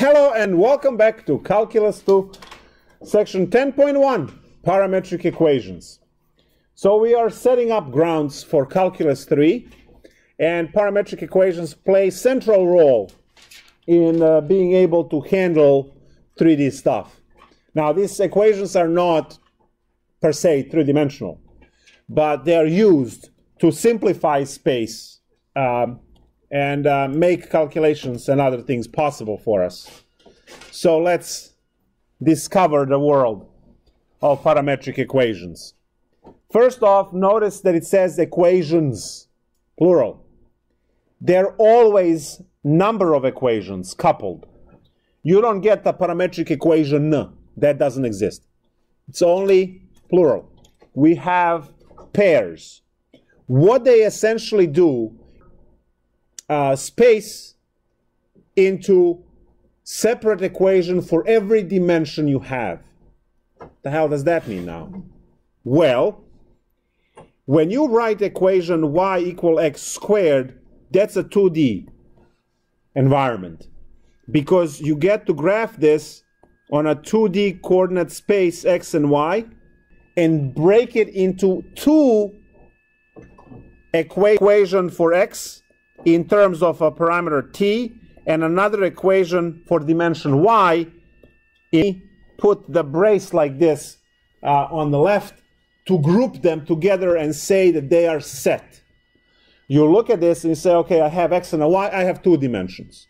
Hello and welcome back to Calculus 2, section 10.1, Parametric Equations. So we are setting up grounds for Calculus 3, and parametric equations play a central role in being able to handle 3D stuff. Now, these equations are not per se three-dimensional, but they are used to simplify space and make calculations and other things possible for us. So let's discover the world of parametric equations. First off, notice that it says equations, plural. They're always number of equations coupled. You don't get the parametric equation, that doesn't exist. It's only plural. We have pairs. What they essentially do, space into separate equation for every dimension you have. The hell does that mean now? Well, when you write equation y equal x squared, that's a 2D environment, because you get to graph this on a 2D coordinate space x and y and break it into two equation for x in terms of a parameter t and another equation for dimension y. Put the brace like this on the left to group them together and say that they are set. You look at this and you say, okay, I have x and a y, I have two dimensions.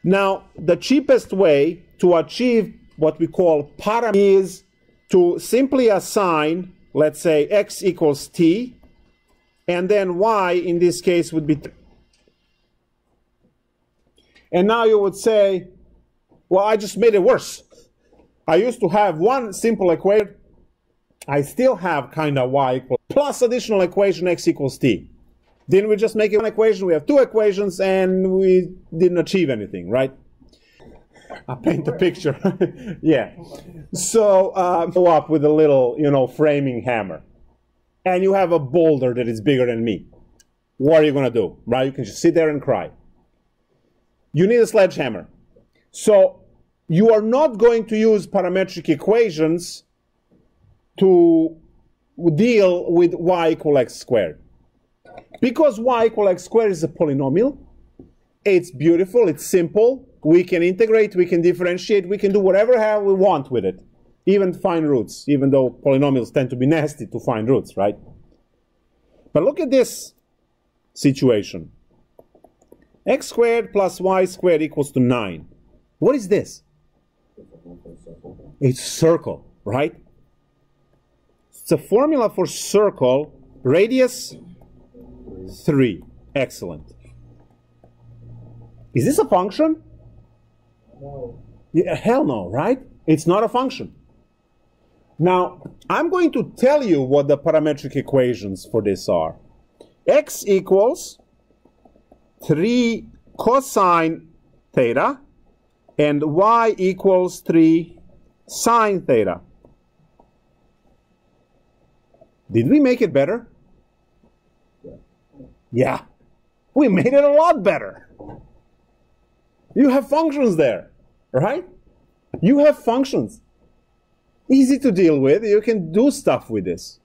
Now, the cheapest way to achieve what we call parametric is to simply assign, let's say, x equals t, and then y in this case would be 3. And now you would say, well, I just made it worse. I used to have one simple equation. I still have kind of y equals plus additional equation x equals t. Didn't we just make it one equation? We have two equations and we didn't achieve anything, right? I'll paint the picture. Yeah. So go up with a little, framing hammer. And you have a boulder that is bigger than me. What are you going to do? Right? You can just sit there and cry. You need a sledgehammer. So you are not going to use parametric equations to deal with y equal x squared. Because y equal x squared is a polynomial. It's beautiful, it's simple. We can integrate, we can differentiate, we can do whatever hell we want with it. Even find roots, even though polynomials tend to be nasty to find roots, right? But look at this situation. X squared plus y squared equals to 9. What is this? It's circle, right? It's a formula for circle, radius 3. Excellent. Is this a function? No. Yeah, hell no, right? It's not a function. Now, I'm going to tell you what the parametric equations for this are. X equals 3 cosine theta and y equals 3 sine theta. Did we make it better? Yeah, we made it a lot better. You have functions there, right? You have functions. Easy to deal with. You can do stuff with this.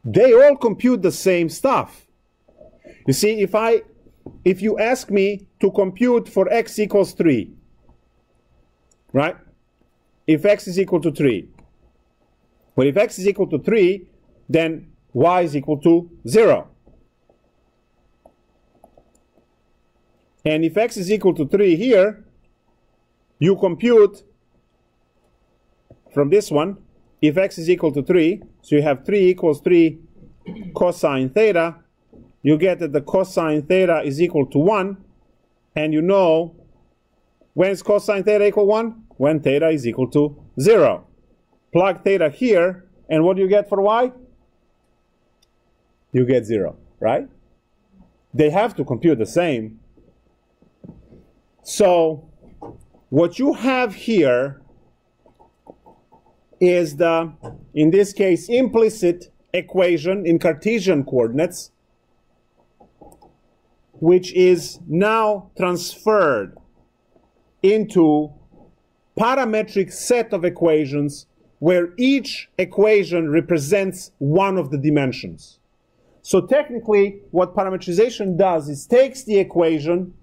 They all compute the same stuff. You see, if you ask me to compute for x equals 3, right? If x is equal to 3. Well, if x is equal to 3, then y is equal to 0. And if x is equal to 3 here, you compute from this one, if x is equal to 3, so you have 3 equals 3 cosine theta, you get that the cosine theta is equal to 1, and you know, when is cosine theta equal 1? When theta is equal to 0. Plug theta here, and what do you get for y? You get 0, right? They have to compute the same. So, what you have here is the, in this case, implicit equation in Cartesian coordinates, which is now transferred into parametric set of equations where each equation represents one of the dimensions. So technically, what parametrization does is takes the equation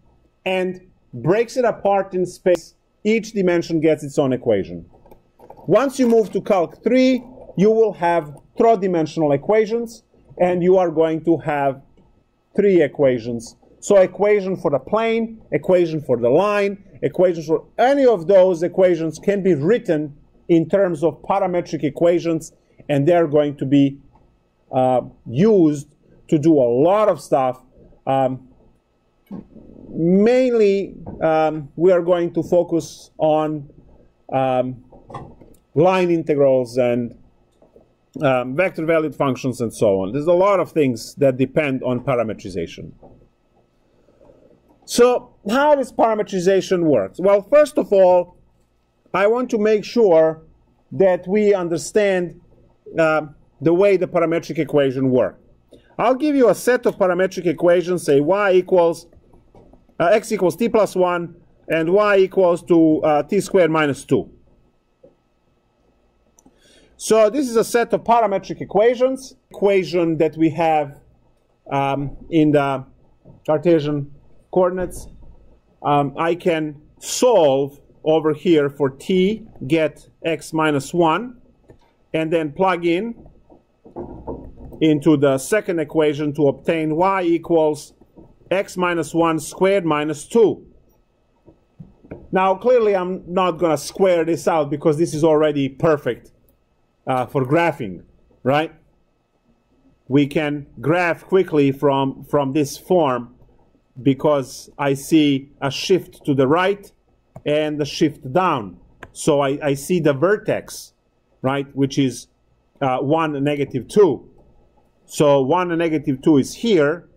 and breaks it apart in space. Each dimension gets its own equation. Once you move to Calc 3, you will have three-dimensional equations, and you are going to have three equations. So equation for the plane, equation for the line, equations for any of those equations can be written in terms of parametric equations, and they're going to be used to do a lot of stuff. Mainly, we are going to focus on line integrals and vector valued functions and so on. There's a lot of things that depend on parametrization. So how does parametrization work? Well, first of all, I want to make sure that we understand the way the parametric equation works. I'll give you a set of parametric equations, say y equals x equals t plus 1 and y equals to t squared minus 2. So this is a set of parametric equations, equation that we have in the Cartesian coordinates. I can solve over here for t, get x minus 1, and then plug in into the second equation to obtain y equals x minus 1 squared minus 2. Now, clearly, I'm not going to square this out because this is already perfect for graphing, right? We can graph quickly from this form because I see a shift to the right and a shift down. So I see the vertex, right, which is 1 and negative 2. So 1 and negative 2 is here.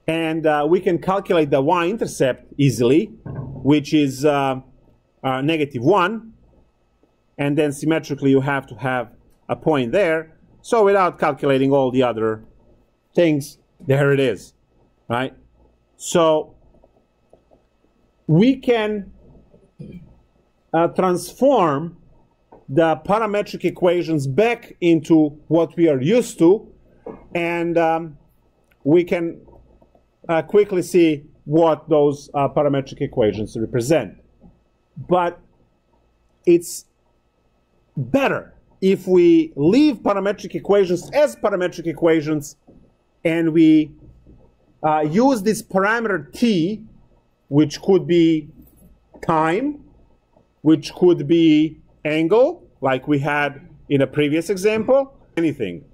And we can calculate the y-intercept easily, which is negative 1. And then symmetrically, you have to have a point there. So without calculating all the other things, there it is, right? So we can transform the parametric equations back into what we are used to, and we can quickly see what those parametric equations represent. But it's better if we leave parametric equations as parametric equations and we use this parameter t, which could be time, which could be angle, like we had in a previous example, anything.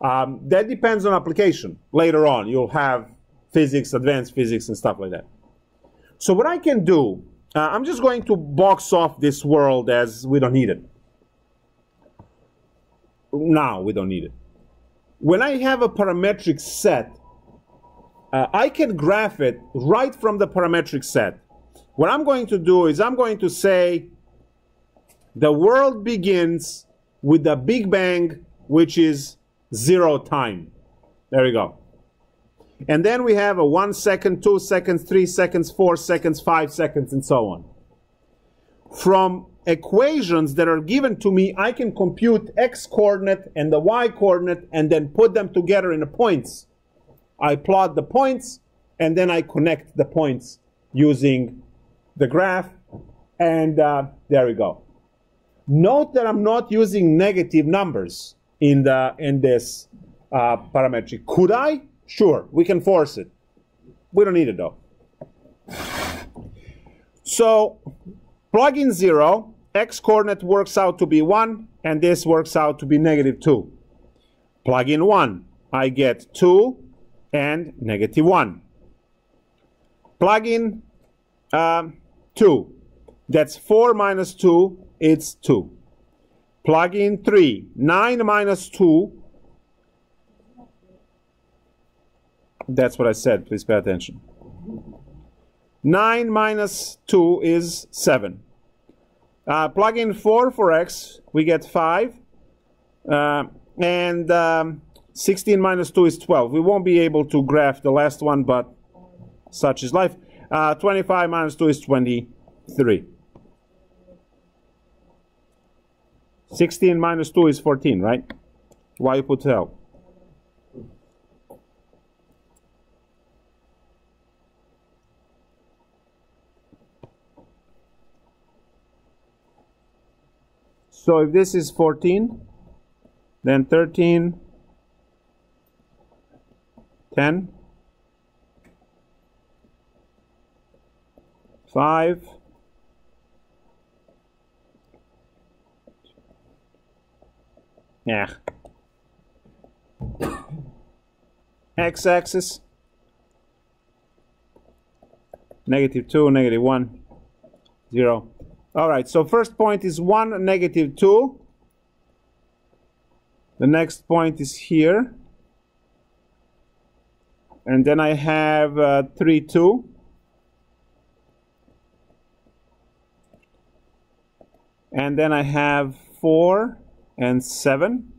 That depends on application. Later on, you'll have physics, advanced physics, and stuff like that. So what I can do, I'm just going to box off this world as we don't need it. Now we don't need it. When I have a parametric set, I can graph it right from the parametric set. What I'm going to do is I'm going to say the world begins with the Big Bang, which is 0 time. There we go. And then we have a 1 second, 2 seconds, 3 seconds, 4 seconds, 5 seconds, and so on. From equations that are given to me, I can compute x coordinate and the y coordinate and then put them together in the points. I plot the points and then I connect the points using the graph, and there we go. Note that I'm not using negative numbers in this parametric. Could I? Sure, we can force it. We don't need it though. So plug in 0, x coordinate works out to be 1, and this works out to be negative 2. Plug in 1, I get 2 and negative 1. Plug in 2, that's 4 minus 2, it's 2. Plug in 3, 9 minus 2, that's what I said, please pay attention. 9 minus 2 is 7. Plug in 4 for x, we get 5. And 16 minus 2 is 12. We won't be able to graph the last one, but such is life. 25 minus 2 is 23. 16 minus 2 is 14, right? Why you put 12? So if this is 14, then 13, 10, 5, yeah, x-axis, -2, -1, 0. All right, so first point is 1, -2. The next point is here. And then I have 3, 2. And then I have 4 and 7.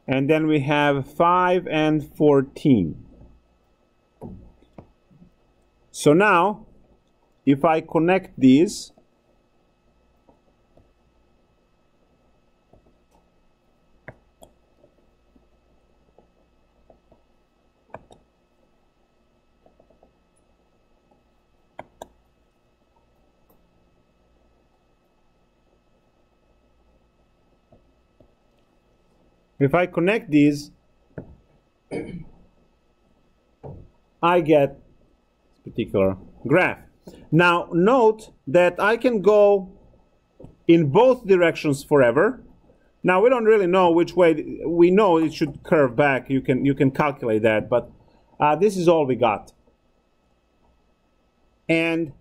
And then we have 5 and 14. So now, if I connect these, I get this particular graph. Now note that I can go in both directions forever. Now we don't really know which way. We know it should curve back. You can calculate that, but this is all we got. And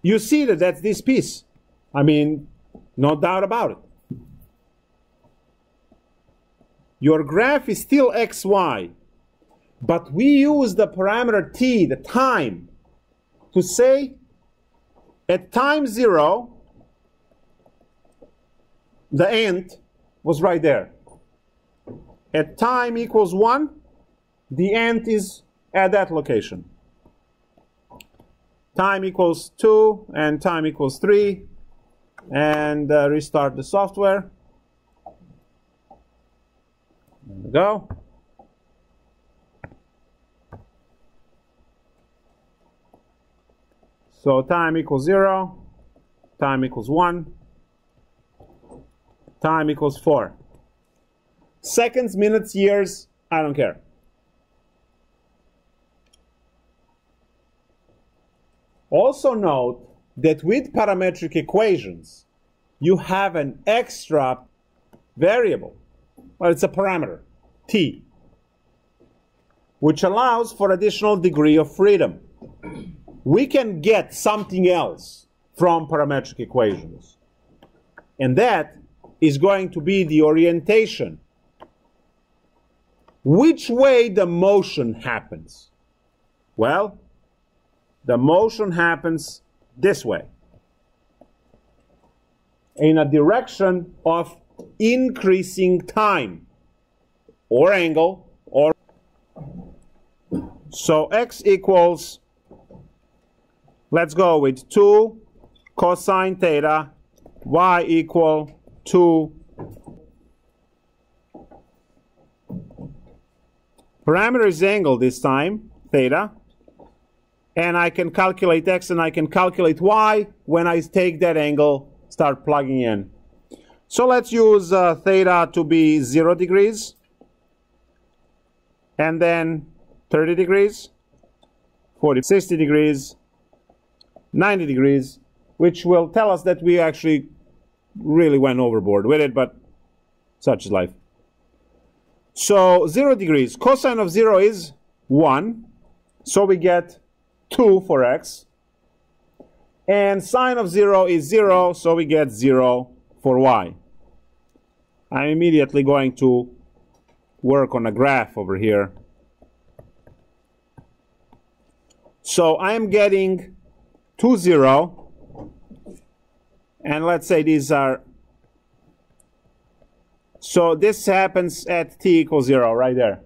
you see that that's this piece. I mean, no doubt about it. Your graph is still xy, but we use the parameter t, the time, to say at time 0, the end was right there. At time equals 1, the end is at that location. Time equals 2 and time equals 3, and restart the software. There we go. So time equals 0, time equals 1, time equals 4. Seconds, minutes, years, I don't care. Also note that with parametric equations, you have an extra variable. Well, it's a parameter, t, which allows for additional degree of freedom. We can get something else from parametric equations, and that is going to be the orientation. Which way the motion happens? Well, the motion happens this way, in a direction of increasing time or angle, or so x equals, let's go with 2 cosine theta, y equal 2. Parameter is angle this time, theta, and I can calculate x and I can calculate y when I take that angle, start plugging in. So let's use theta to be 0 degrees, and then 30 degrees, 40, 60 degrees, 90 degrees, which will tell us that we actually really went overboard with it, but such is life. So 0 degrees, cosine of 0 is 1, so we get 2 for x, and sine of 0 is 0, so we get 0 for y. I'm immediately going to work on a graph over here. So I'm getting 2, 0, and let's say these are So this happens at t equals 0, right there.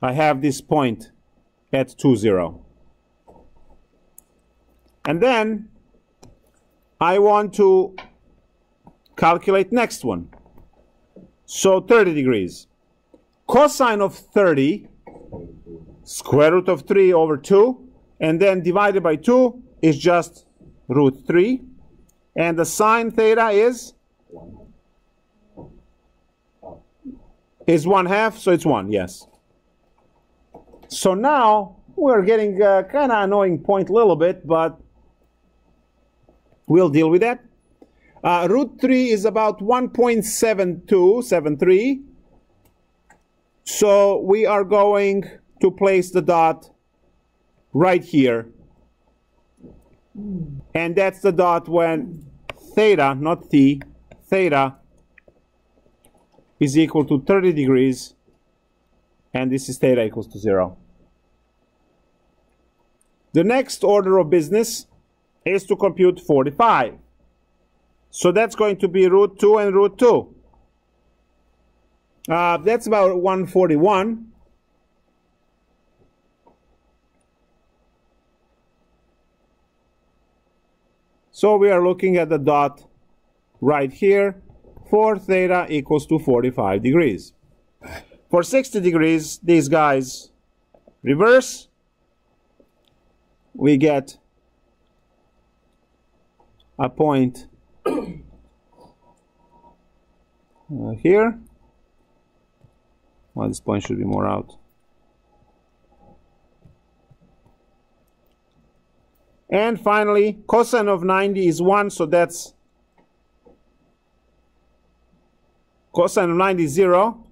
I have this point at 2, 0. And then I want to calculate next one. So 30 degrees. Cosine of 30, square root of 3 over 2, and then divided by 2 is just root 3. And the sine theta is 1/2, so it's 1, yes. So now we're getting kind of annoying point a little bit, but we'll deal with that. Root 3 is about 1.7273. So we are going to place the dot right here. And that's the dot when theta, not t, theta is equal to 30 degrees. And this is theta equals to 0. The next order of business is to compute 45. So that's going to be root 2 and root 2. That's about 141. So we are looking at the dot right here for theta equals to 45 degrees. For 60 degrees, these guys reverse. We get a point here. Well, this point should be more out. And finally, cosine of 90 is 1, so that's cosine of 90 is 0.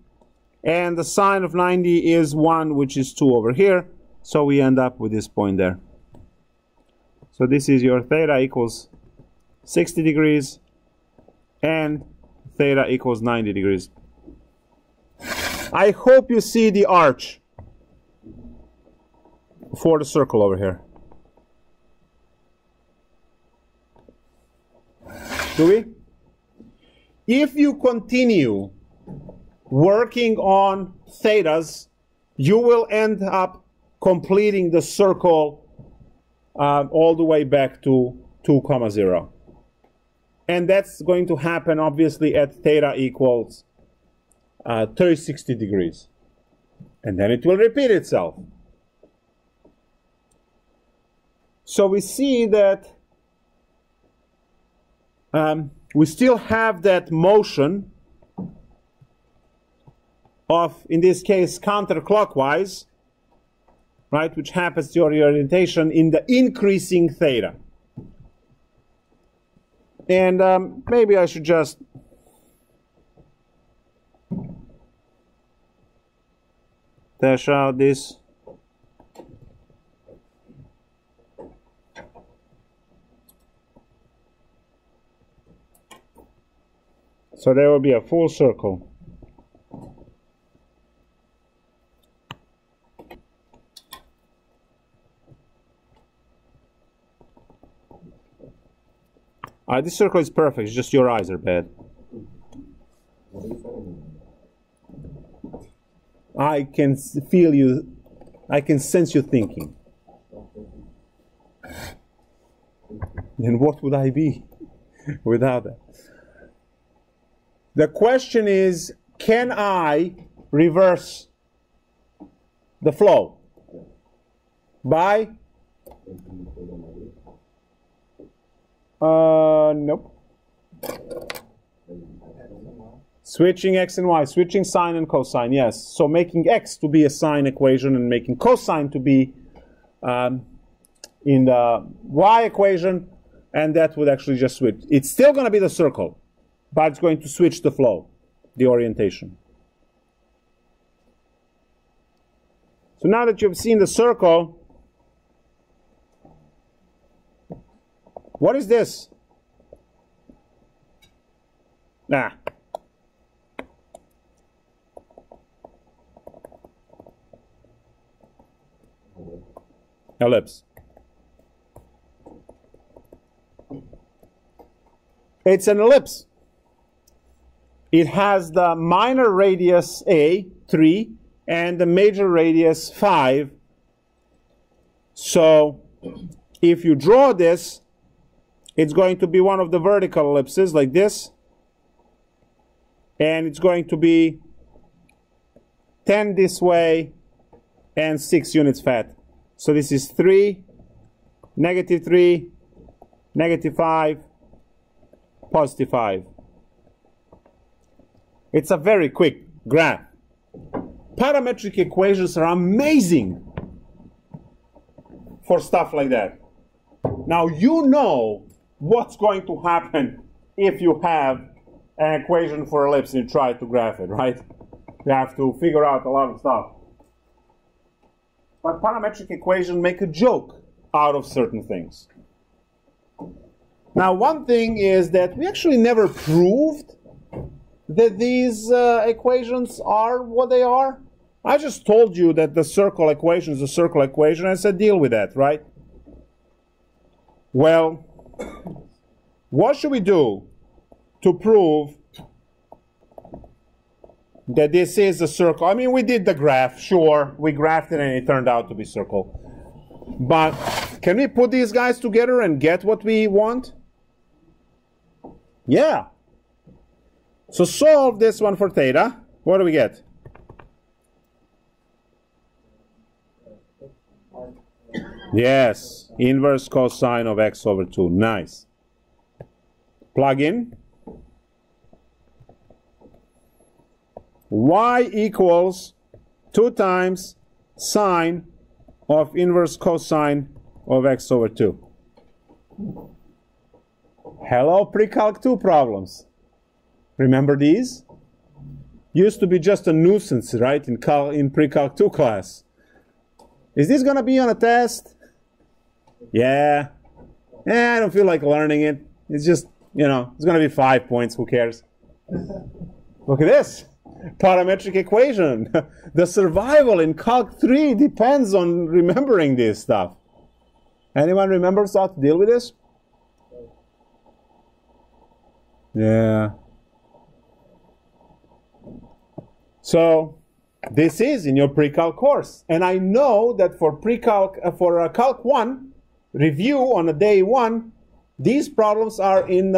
And the sine of 90 is 1, which is 2 over here. So we end up with this point there. So this is your theta equals 60 degrees and theta equals 90 degrees. I hope you see the arch for the circle over here. Do we? If you continue working on thetas, you will end up completing the circle all the way back to 2, 0. And that's going to happen obviously at theta equals 360 degrees. And then it will repeat itself. So we see that we still have that motion of, in this case, counterclockwise, right, which happens to your orientation in the increasing theta. And maybe I should just dash out this. So there will be a full circle. This circle is perfect, it's just your eyes are bad. I can feel you, I can sense you thinking. Then what would I be without that? The question is, can I reverse the flow by? Nope. Switching x and y, switching sine and cosine, yes. So making x to be a sine equation and making cosine to be in the y equation, and that would actually just switch. It's still going to be the circle, but it's going to switch the flow, the orientation. So now that you've seen the circle, what is this? Ellipse. It's an ellipse. it has the minor radius A, 3, and the major radius 5. So if you draw this, it's going to be one of the vertical ellipses like this, and it's going to be 10 this way and 6 units fat. So this is 3, -3, -5, +5. It's a very quick graph. Parametric equations are amazing for stuff like that. Now you know what's going to happen if you have an equation for ellipse and you try to graph it, right? You have to figure out a lot of stuff. But parametric equations make a joke out of certain things. Now, one thing is that we actually never proved that these equations are what they are. I just told you that the circle equation is a circle equation. I said deal with that, right? Well, what should we do to prove that this is a circle? I mean, we did the graph, sure. We graphed it and it turned out to be circle. But can we put these guys together and get what we want? Yeah. So solve this one for theta. What do we get? Yes, inverse cosine of x over 2. Nice. Plug in. Y equals 2 times sine of inverse cosine of x over 2. Hello, PreCalc 2 problems. Remember these? Used to be just a nuisance, right, in PreCalc 2 class. Is this going to be on a test? Yeah. I don't feel like learning it. It's just, you know, it's going to be 5 points. Who cares? Look at this. Parametric equation. The survival in Calc 3 depends on remembering this stuff. Anyone remembers how to deal with this? Yeah. So this is in your PreCalc course, and I know that for PreCalc for Calc 1 review on a day 1, these problems are in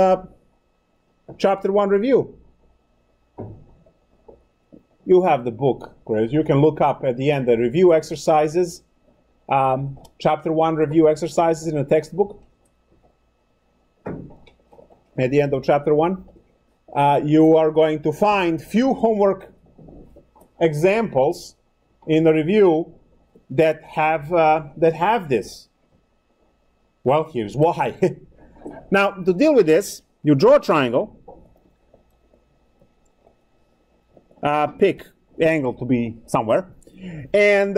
Chapter 1 review. You have the book, Chris. You can look up at the end the review exercises, Chapter 1 review exercises in a textbook. At the end of Chapter 1, you are going to find few homework examples in the review that have this. Well, here's why. Now, to deal with this, you draw a triangle. Pick angle to be somewhere. And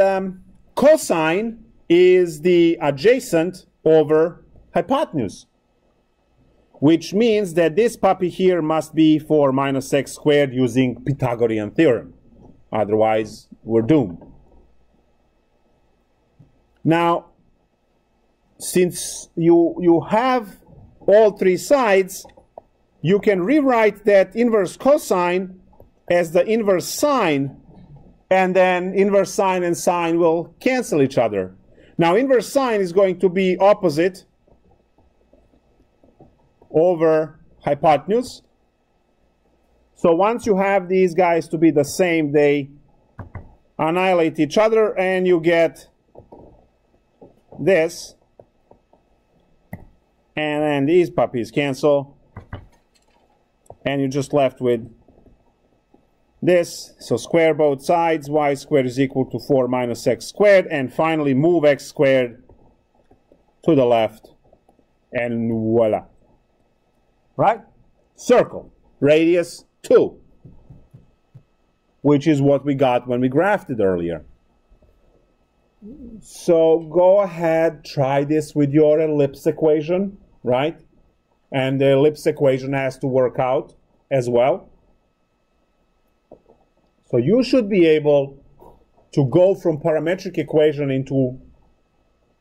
cosine is the adjacent over hypotenuse, which means that this puppy here must be 4 minus x squared using Pythagorean theorem. Otherwise, we're doomed. Now, since you have all 3 sides, you can rewrite that inverse cosine as the inverse sine, and then inverse sine and sine will cancel each other. Now, inverse sine is going to be opposite over hypotenuse. So once you have these guys to be the same, they annihilate each other, and you get this. And then these puppies cancel, and you're just left with this. So square both sides. Y squared is equal to 4 minus x squared. And finally, move x squared to the left, and voila. Right? Circle. Radius 2. Which is what we got when we graphed it earlier. So go ahead, try this with your ellipse equation, right? And the ellipse equation has to work out as well. So you should be able to go from parametric equation into,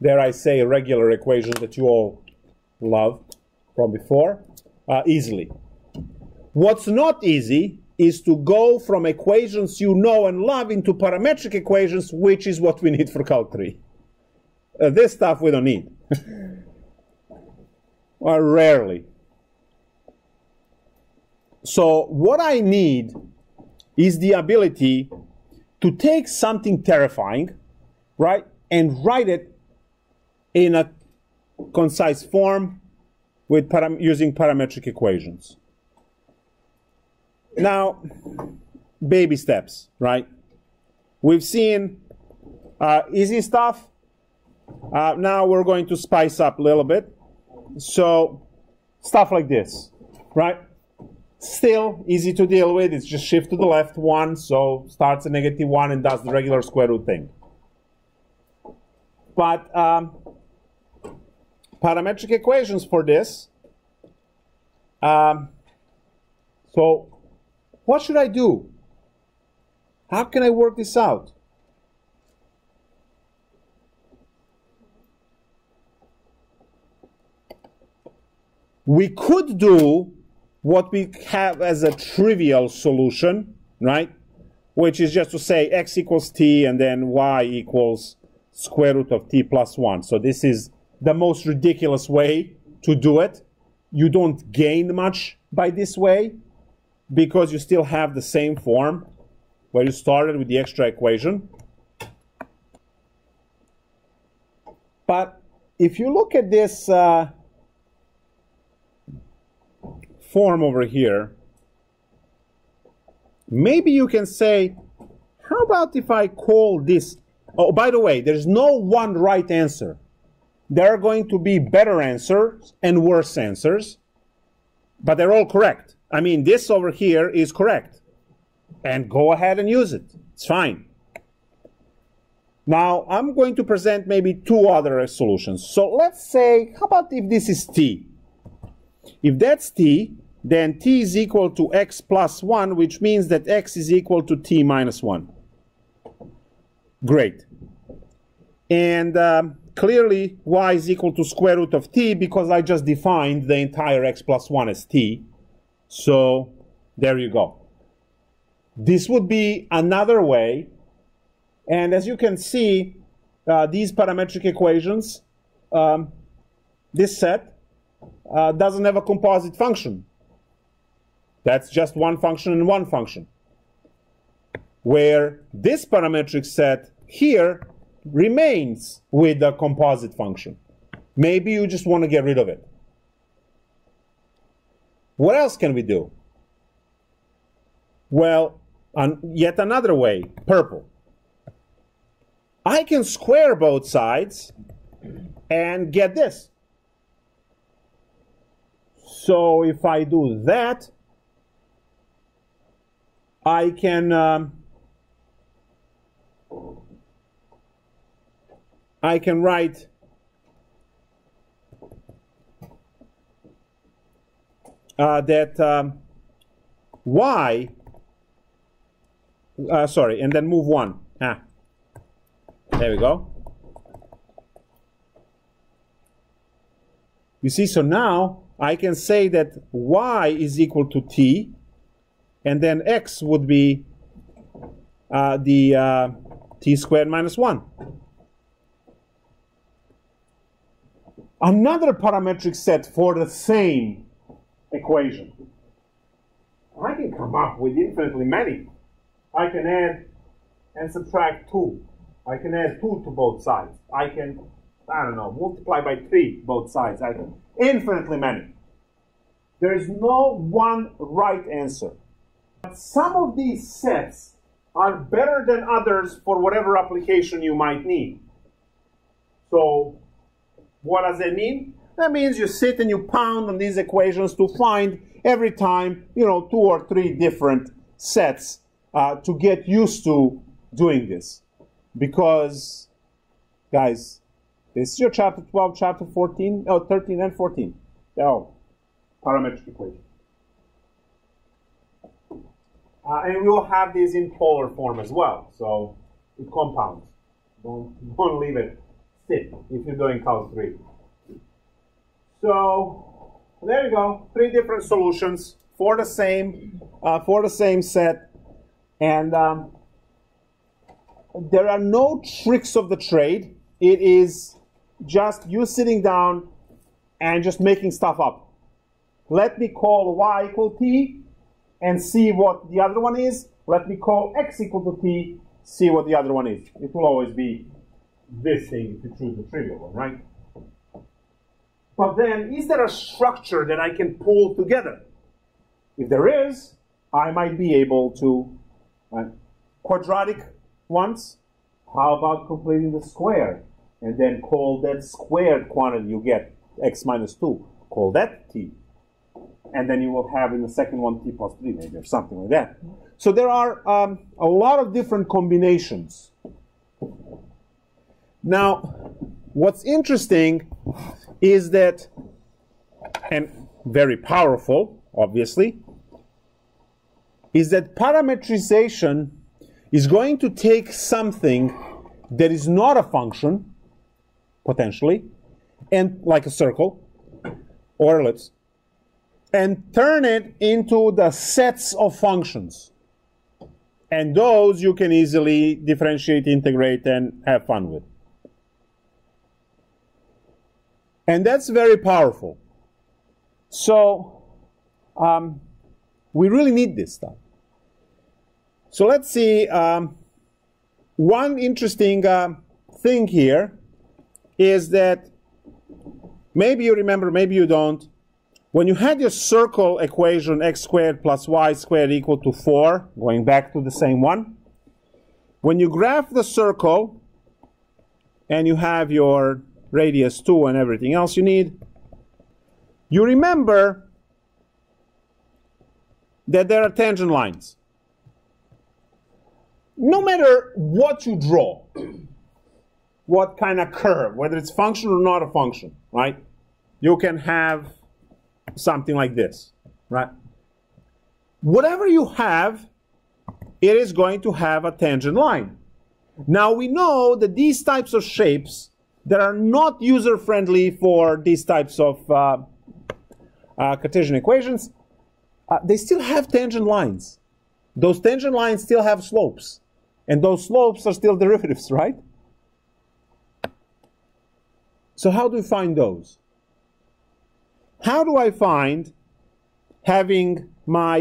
dare I say, a regular equation that you all love from before, easily. What's not easy is to go from equations you know and love into parametric equations, which is what we need for Calc 3. This stuff we don't need. Or rarely. So what I need is the ability to take something terrifying, right, and write it in a concise form with using parametric equations. Now, baby steps, right? We've seen easy stuff. Now we're going to spice up a little bit. So, stuff like this, right? Still easy to deal with. It's just shift to the left 1, so starts at -1 and does the regular square root thing. But parametric equations for this. So what should I do? How can I work this out? We could do what we have as a trivial solution, right? Which is just to say x equals t and then y equals square root of t plus 1. So this is the most ridiculous way to do it. You don't gain much by this way because you still have the same form where you started with the extra equation. But if you look at this form over here, maybe you can say, how about if I call this, oh, by the way, there's no one right answer. There are going to be better answers and worse answers, but they're all correct. I mean, this over here is correct, and go ahead and use it. It's fine. Now, I'm going to present maybe 2 other solutions. So let's say, how about if this is t? If that's t, then t is equal to x plus 1, which means that x is equal to t minus 1. Great. And clearly, y is equal to square root of t because I just defined the entire x plus 1 as t. So there you go. This would be another way. And as you can see, these parametric equations, this set doesn't have a composite function. That's just one function and one function. Where this parametric set here remains with the composite function. Maybe you just want to get rid of it. What else can we do? Well, yet another way, purple. I can square both sides and get this. So if I do that, I can write that y, sorry, and then move 1. There we go. You see, so now I can say that y is equal to t, and then x would be the t squared minus 1. Another parametric set for the same equation. I can come up with infinitely many. I can add and subtract 2. I can add 2 to both sides. I can, I don't know, multiply by 3 both sides. I can, infinitely many. There is no one right answer. But some of these sets are better than others for whatever application you might need. So, what does that mean? That means you sit and you pound on these equations to find every time, 2 or 3 different sets to get used to doing this. Because, guys, this is your chapter 12, chapter 14, 13 and 14. Oh, parametric equation. And we'll have these in polar form as well, so it compounds. Don't leave it sit if you're doing Calc 3. So, there you go, 3 different solutions for the same set, and there are no tricks of the trade. It is just you sitting down and just making stuff up. Let me call y equal t and see what the other one is. Let me call x equal to t, see what the other one is. It will always be this thing if you choose the trivial one, right? But then, is there a structure that I can pull together? If there is, I might be able to quadratic ones. How about completing the square? And then call that squared quantity you get, x minus 2. Call that t. And then you will have in the second one t plus 3 maybe, or something like that. So there are a lot of different combinations. Now, what's interesting is that, and very powerful, obviously, is that parametrization is going to take something that is not a function, potentially, and like a circle or ellipse, and turn it into the sets of functions. And those you can easily differentiate, integrate, and have fun with. And that's very powerful. So we really need this stuff. So let's see. One interesting thing here is that maybe you remember, maybe you don't. When you had your circle equation x squared plus y squared equal to 4, going back to the same one, when you graph the circle and you have your radius 2 and everything else you need, you remember that there are tangent lines. No matter what you draw, what kind of curve, whether it's function or not a function, right? You can have something like this, right? Whatever you have, it is going to have a tangent line. Now we know that these types of shapes that are not user-friendly for these types of Cartesian equations, they still have tangent lines. Those tangent lines still have slopes. And those slopes are still derivatives, right? So how do we find those? How do I find, having my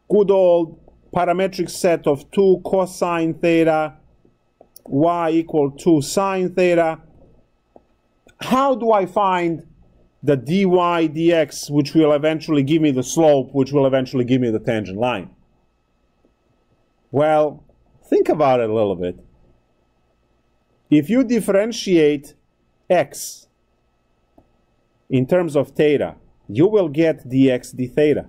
good old parametric set of 2 cosine theta, y equal to sine theta, how do I find the dy dx, which will eventually give me the slope, which will eventually give me the tangent line? Well, think about it a little bit. If you differentiate x in terms of theta, you will get dx d theta.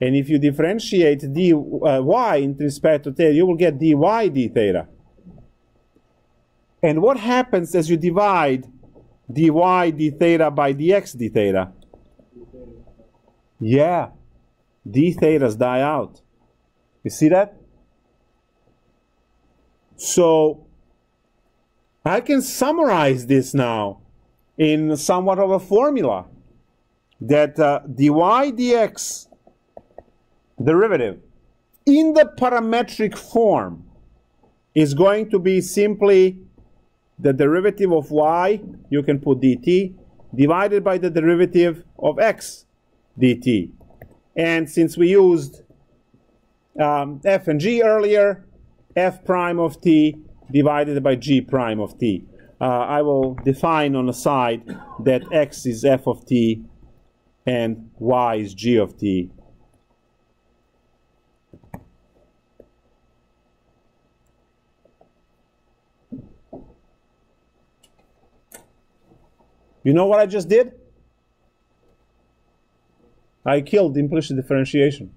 And if you differentiate dy in respect to theta, you will get dy d theta. And what happens as you divide dy d theta by dx d theta? Yeah, d thetas die out. You see that? So I can summarize this now in somewhat of a formula that dy dx derivative in the parametric form is going to be simply the derivative of y, you can put dt, divided by the derivative of x dt. And since we used f and g earlier, f prime of t divided by g prime of t. I will define on the side that x is f of t and y is g of t. You know what I just did? I killed implicit differentiation.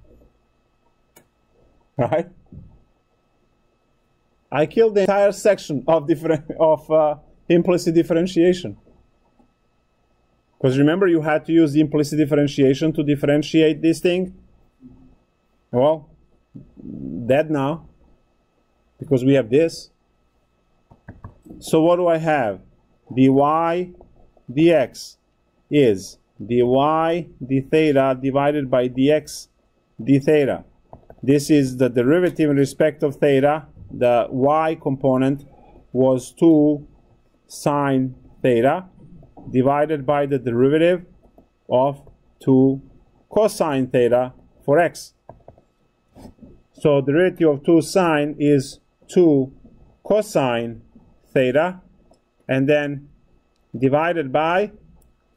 Right? I killed the entire section of implicit differentiation. Because remember, you had to use the implicit differentiation to differentiate this thing. Well, dead now, because we have this. So what do I have? dy dx is dy d theta divided by dx d theta. This is the derivative in respect of theta. The y component was 2 sine theta divided by the derivative of 2 cosine theta for x. So derivative of 2 sine is 2 cosine theta, and then divided by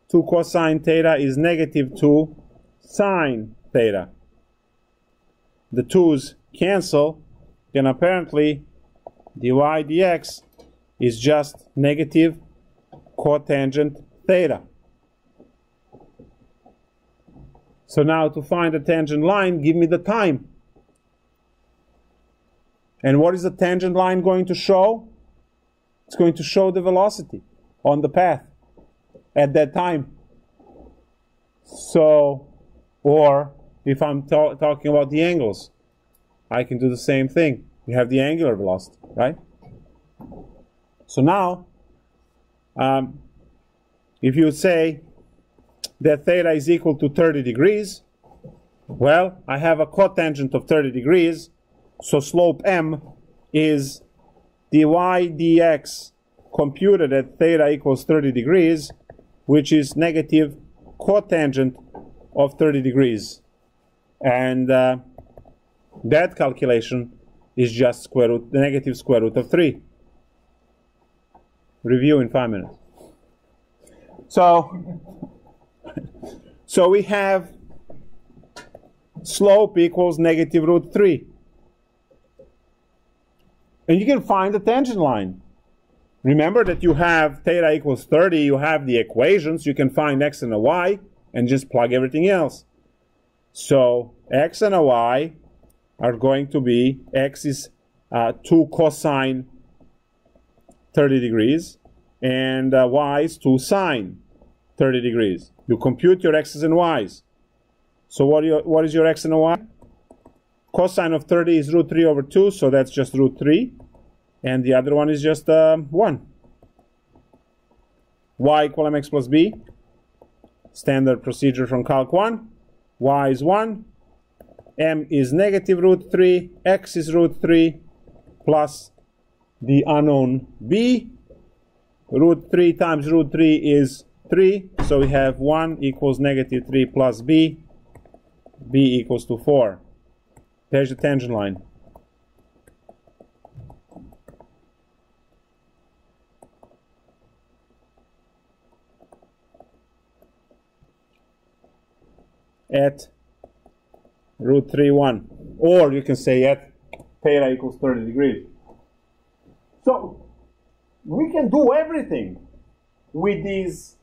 2 cosine theta is negative 2 sine theta. The 2's cancel, and apparently dy dx is just negative cotangent theta. So now to find the tangent line, give me the time. And what is the tangent line going to show? It's going to show the velocity on the path at that time. So, or if I'm talking about the angles, I can do the same thing. You have the angular velocity, right? So now, if you say that theta is equal to 30 degrees, well, I have a cotangent of 30 degrees, so slope m is dy dx computed at theta equals 30 degrees, which is negative cotangent of 30 degrees. And that calculation is just the negative square root of 3. Review in 5 minutes. So we have slope equals negative root 3. And you can find the tangent line. Remember that you have theta equals 30, you have the equations, you can find x and a y, and just plug everything else. So x and a y are going to be, x is 2 cosine 30 degrees, and y is 2 sine 30 degrees. You compute your x's and y's. So what is your x and a y? Cosine of 30 is root 3 over 2, so that's just root 3. And the other one is just 1. Y equal mx plus b. Standard procedure from Calc 1. Y is 1. M is negative root 3. X is root 3 plus the unknown b. Root 3 times root 3 is 3. So we have 1 equals negative 3 plus b. B equals to 4. There's the tangent line. At root 3, 1. Or you can say at theta equals 30 degrees. So we can do everything with these.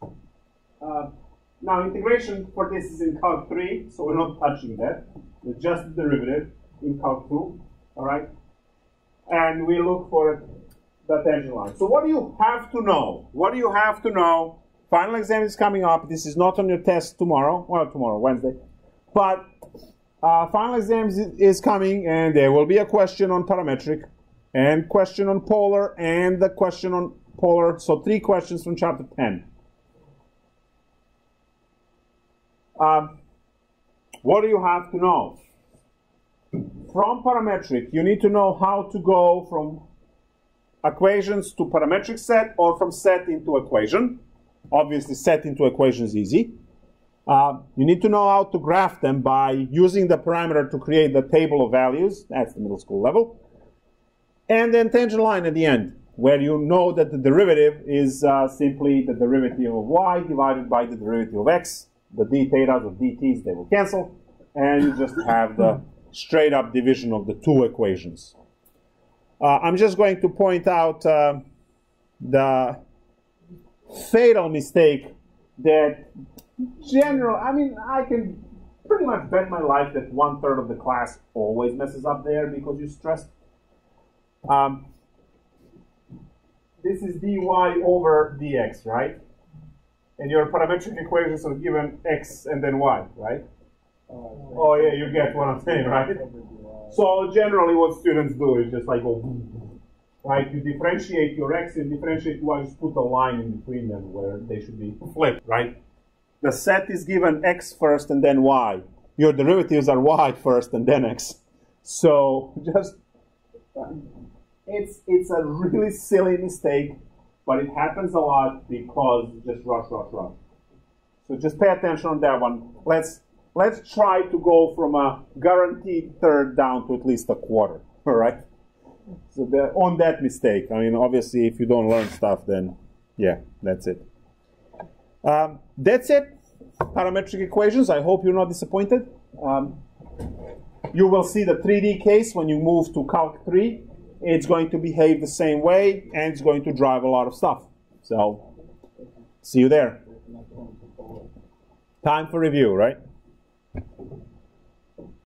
Now integration for this is in Calc 3, so we're not touching that. It's just the derivative in Calc 2, all right? And we look for the tangent line. So what do you have to know? What do you have to know? Final exam is coming up. This is not on your test tomorrow. Well, tomorrow, Wednesday. But final exam is coming, and there will be a question on parametric, and question on polar, and the question on polar. So 3 questions from chapter 10. What do you have to know? From parametric, you need to know how to go from equations to parametric set, or from set into equation. Obviously, set into equation is easy. You need to know how to graph them by using the parameter to create the table of values. That's the middle school level. And then tangent line at the end, where you know that the derivative is simply the derivative of y divided by the derivative of x. The d thetas or dt's, they will cancel. And you just have the straight up division of the 2 equations. I'm just going to point out the fatal mistake that I can pretty much bet my life that 1/3 of the class always messes up there because you're stressed. This is dy over dx, right? And your parametric equations are given x and then y, right? Oh yeah, you get what I'm saying, right? So generally what students do is just like go, right? You differentiate your x and differentiate y, just put a line in between them where they should be flipped, right? the set is given x first and then y. Your derivatives are y first and then x. So just, it's a really silly mistake, but it happens a lot because just rush. So just pay attention on that one. Let's try to go from a guaranteed third down to at least a quarter, all right? So on that mistake, I mean, obviously, if you don't learn stuff, then yeah, that's it. That's it. Parametric equations. I hope you're not disappointed. You will see the 3D case when you move to Calc 3. It's going to behave the same way, and it's going to drive a lot of stuff. So, see you there. Time for review, right?